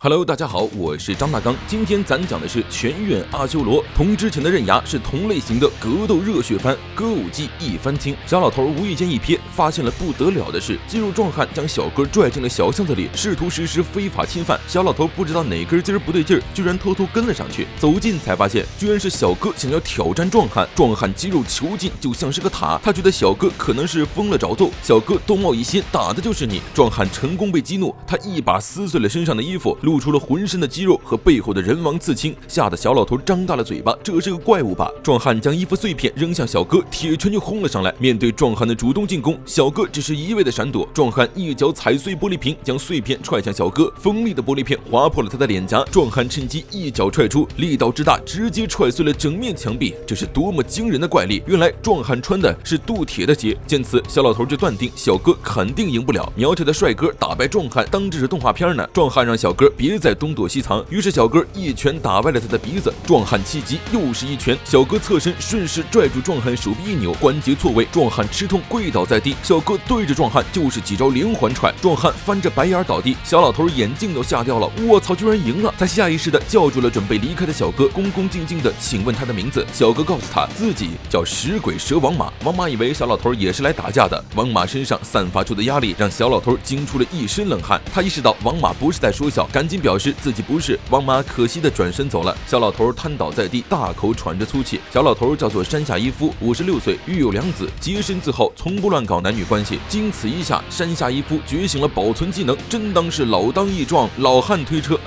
Hello， 大家好，我是张大刚。今天咱讲的是全院阿修罗。同之前的刃牙是同类型的格斗热血番，歌舞伎一番青。小老头无意间一瞥，发现了不得了的事：肌肉壮汉将小哥拽进了小巷子里，试图实施非法侵犯。小老头不知道哪根筋不对劲儿，居然偷偷跟了上去。走近才发现，居然是小哥想要挑战壮汉。壮汉肌肉囚禁，就像是个塔。他觉得小哥可能是疯了找揍，小哥东冒一心，打的就是你。壮汉成功被激怒，他一把撕碎了身上的衣服，露出了浑身的肌肉和背后的人王刺青，吓得小老头张大了嘴巴，这是个怪物吧？壮汉将衣服碎片扔向小哥，铁拳就轰了上来。面对壮汉的主动进攻，小哥只是一味的闪躲。壮汉一脚踩碎玻璃瓶，将碎片踹向小哥，锋利的玻璃片划破了他的脸颊。壮汉趁机一脚踹出，力道之大，直接踹碎了整面墙壁。这是多么惊人的怪力！原来壮汉穿的是镀铁的鞋。见此，小老头就断定小哥肯定赢不了。苗条的帅哥打败壮汉，当这是动画片呢。壮汉让小哥别再东躲西藏，于是小哥一拳打歪了他的鼻子。壮汉气急，又是一拳，小哥侧身顺势拽住壮汉手臂一扭，关节错位，壮汉吃痛跪倒在地。小哥对着壮汉就是几招连环踹，壮汉翻着白眼倒地。小老头眼镜都吓掉了，我操，居然赢了！他下意识的叫住了准备离开的小哥，恭恭敬敬的请问他的名字。小哥告诉他自己叫食鬼蛇王马。王马以为小老头也是来打架的，王马身上散发出的压力让小老头惊出了一身冷汗。他意识到王马不是在说笑，赶紧表示自己不是。王马可惜的转身走了，小老头瘫倒在地，大口喘着粗气。小老头叫做山下一夫，56岁，育有2子，洁身自好，从不乱搞男女关系。经此一下，山下一夫觉醒了保存技能，真当是老当益壮，老汉推车。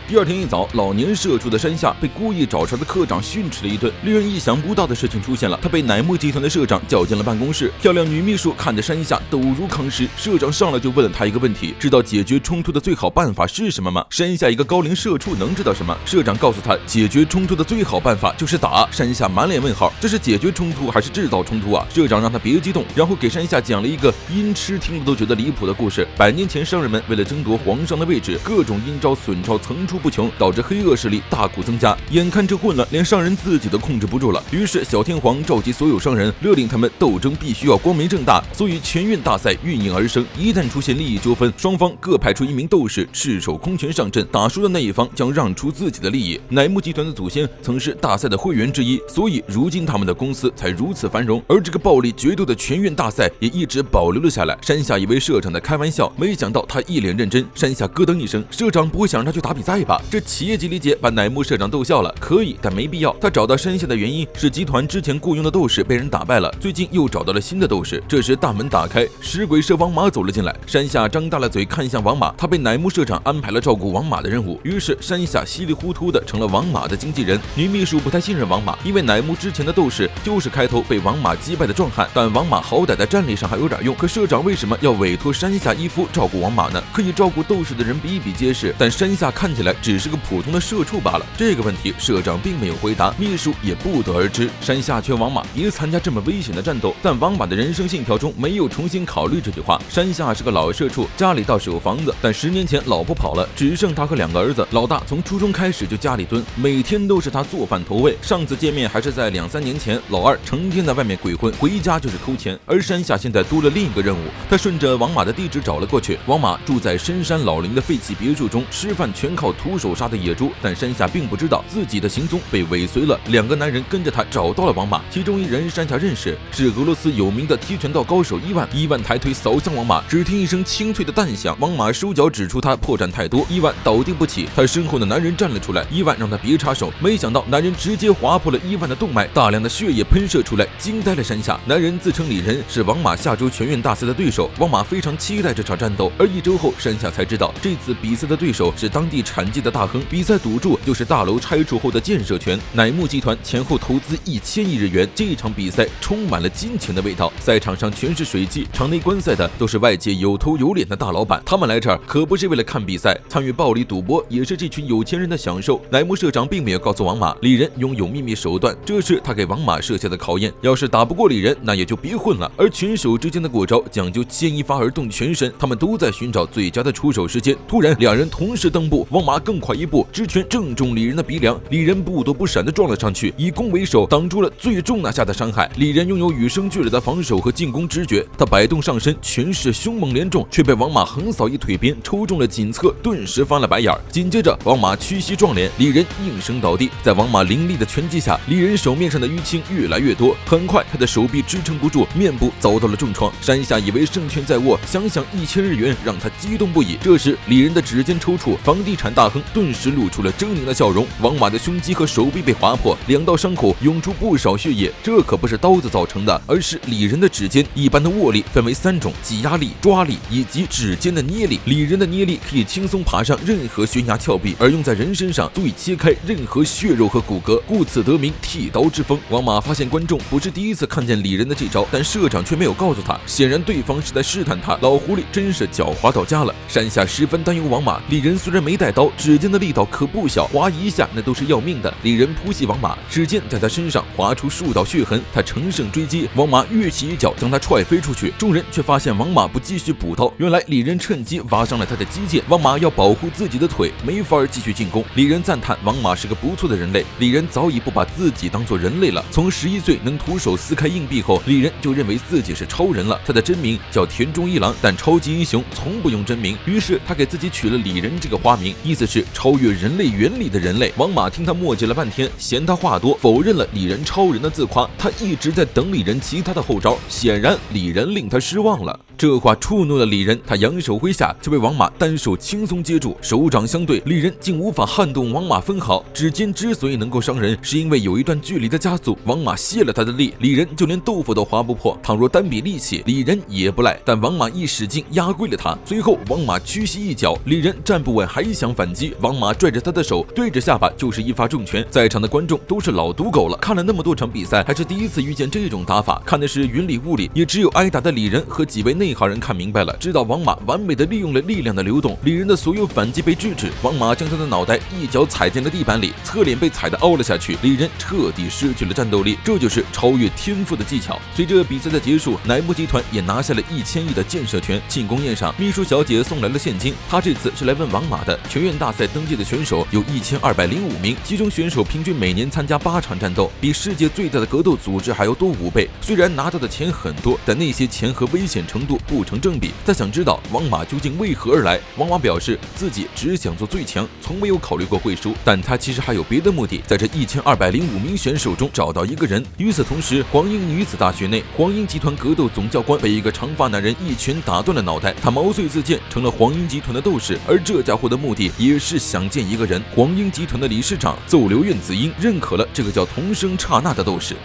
第二天一早，老年社畜的山下被故意找茬的科长训斥了一顿。令人意想不到的事情出现了，他被乃木集团的社长叫进了办公室。漂亮女秘书看着山下抖如康石，社长上来就问了他一个问题：知道解决冲突的最好办法是什么吗？山下一个高龄社畜能知道什么？社长告诉他，解决冲突的最好办法就是打。山下满脸问号，这是解决冲突还是制造冲突啊？社长让他别激动，然后给山下讲了一个阴痴听了都觉得离谱的故事。100年前，商人们为了争夺皇上的位置，各种阴招损招层出不穷，导致黑恶势力大股增加。眼看这混了，连商人自己都控制不住了，于是小天皇召集所有商人，勒令他们斗争必须要光明正大。所以全院大赛运营而生，一旦出现利益纠纷，双方各派出1名斗士，赤手空拳上阵，打输的那一方将让出自己的利益。乃木集团的祖先曾是大赛的会员之一，所以如今他们的公司才如此繁荣。而这个暴力决斗的全院大赛也一直保留了下来。山下以为社长在开玩笑，没想到他一脸认真。山下咯噔一声，社长不会想让他去打比赛吧？这企业级理解把乃木社长逗笑了。可以，但没必要。他找到山下的原因是集团之前雇佣的斗士被人打败了，最近又找到了新的斗士。这时大门打开，食鬼蛇王马走了进来。山下张大了嘴看向王马，他被乃木社长安排了照顾王马的任务，于是山下稀里糊涂的成了王马的经纪人。女秘书不太信任王马，因为乃木之前的斗士就是开头被王马击败的壮汉，但王马好歹在战力上还有点用。可社长为什么要委托山下一夫照顾王马呢？可以照顾斗士的人比比皆是，但山下看起来只是个普通的社畜罢了。这个问题社长并没有回答，秘书也不得而知。山下劝王马别参加这么危险的战斗，但王马的人生信条中没有重新考虑这句话。山下是个老社畜，家里倒是有房子，但10年前老婆跑了，只剩他和2个儿子。老大从初中开始就家里蹲，每天都是他做饭投喂。上次见面还是在2、3年前。老二成天在外面鬼混，回家就是偷钱。而山下现在多了另一个任务，他顺着王马的地址找了过去。王马住在深山老林的废弃别墅中，吃饭全靠徒手杀的野猪。但山下并不知道自己的行踪被尾随了2个男人，跟着他找到了王马。其中一人山下认识，是俄罗斯有名的踢拳道高手伊万。伊万抬腿扫向王马，只听一声清脆的弹响，王马收脚指出他破绽太多，伊万倒地不起。他身后的男人站了出来，伊万让他别插手，没想到男人直接划破了伊万的动脉，大量的血液喷射出来，惊呆了山下。男人自称李仁，是王马下周全院大赛的对手。王马非常期待这场战斗，而1周后，山下才知道这次比赛的对手是当地产界的大亨，比赛赌注就是大楼拆除后的建设权。乃木集团前后投资1000亿日元，这场比赛充满了金钱的味道。赛场上全是水汽，场内观赛的都是外界有头有脸的大老板，他们来这儿可不是为了看比赛，参与暴力赌博也是这群有钱人的享受。乃木社长并没有告诉王马，李仁拥有秘密手段，这是他给王马设下的考验。要是打不过李仁，那也就别混了。而拳手之间的过招讲究牵一发而动全身，他们都在寻找最佳的出手时间。突然2人同时蹬步，王马更快一步，直拳正中李仁的鼻梁，李仁不躲不闪地撞了上去，以攻为守，挡住了最重那下的伤害。李仁拥有与生俱来的防守和进攻直觉，他摆动上身，全是凶猛连中，却被王马横扫一腿边，抽中了颈侧，顿时发翻了白眼儿。紧接着，王马屈膝撞脸，李仁应声倒地。在王马凌厉的拳击下，李仁手面上的淤青越来越多，很快他的手臂支撑不住，面部遭到了重创。山下以为胜券在握，想1000日元让他激动不已。这时，李仁的指尖抽搐，房地产大亨顿时露出了狰狞的笑容。王马的胸肌和手臂被划破，2道伤口涌出不少血液，这可不是刀子造成的，而是李仁的指尖。一般的握力分为3种：挤压力、抓力以及指尖的捏力。李仁的捏力可以轻松爬上任何悬崖峭壁，而用在人身上足以切开任何血肉和骨骼，故此得名剃刀之风。王马发现观众不是第一次看见李仁的这招，但社长却没有告诉他，显然对方是在试探他。老狐狸真是狡猾到家了。山下十分担忧王马，李仁虽然没带刀，指尖的力道可不小，划一下那都是要命的。李仁扑袭王马，指尖在他身上划出数道血痕，他乘胜追击，王马跃起一脚将他踹飞出去。众人却发现王马不继续补刀，原来李仁趁机挖伤了他的肌腱。王马要保护自己的腿，没法继续进攻。李仁赞叹王马是个不错的人类。李仁早已不把自己当作人类了。从11岁能徒手撕开硬币后，李仁就认为自己是超人了。他的真名叫田中一郎，但超级英雄从不用真名，于是他给自己取了李仁这个花名，意思是超越人类原理的人类。王马听他磨叽了半天，嫌他话多，否认了李仁超人的自夸。他一直在等李仁其他的后招，显然李仁令他失望了。这话触怒了李仁，他扬手挥下，却被王马单手轻松接住，手掌相对，李仁竟无法撼动王马分毫。指尖之所以能够伤人，是因为有一段距离的加速，王马泄了他的力，李仁就连豆腐都划不破。倘若单比力气，李仁也不赖，但王马一使劲压跪了他。随后王马屈膝一脚，李仁站不稳还想反击，王马拽着他的手，对着下巴就是一发重拳。在场的观众都是老赌狗了，看了那么多场比赛，还是第一次遇见这种打法，看的是云里雾里，也只有挨打的李仁和几位内行人看明白了，知道王马完美的利用了力量的流动，李仁的所有反击被制止。王马将他的脑袋一脚踩进了地板里，侧脸被踩得凹了下去，李仁彻底失去了战斗力。这就是超越天赋的技巧。随着比赛的结束，乃木集团也拿下了1000亿的建设权。庆功宴上，秘书小姐送来了现金，她这次是来问王马的。全院大赛登记的选手有1205名，其中选手平均每年参加8场战斗，比世界最大的格斗组织还要多5倍。虽然拿到的钱很多，但那些钱和危险程度不成正比。他想知道王马究竟为何而来。王马表示自己只想做最强，从没有考虑过会输，但他其实还有别的目的，在这1205名选手中找到一个人。与此同时，黄英女子大学内，黄英集团格斗总教官被一个长发男人一拳打断了脑袋，他毛遂自荐成了黄英集团的斗士。而这家伙的目的也是想见一个人，黄英集团的理事长奏流院子英认可了这个叫桐生刹那的斗士。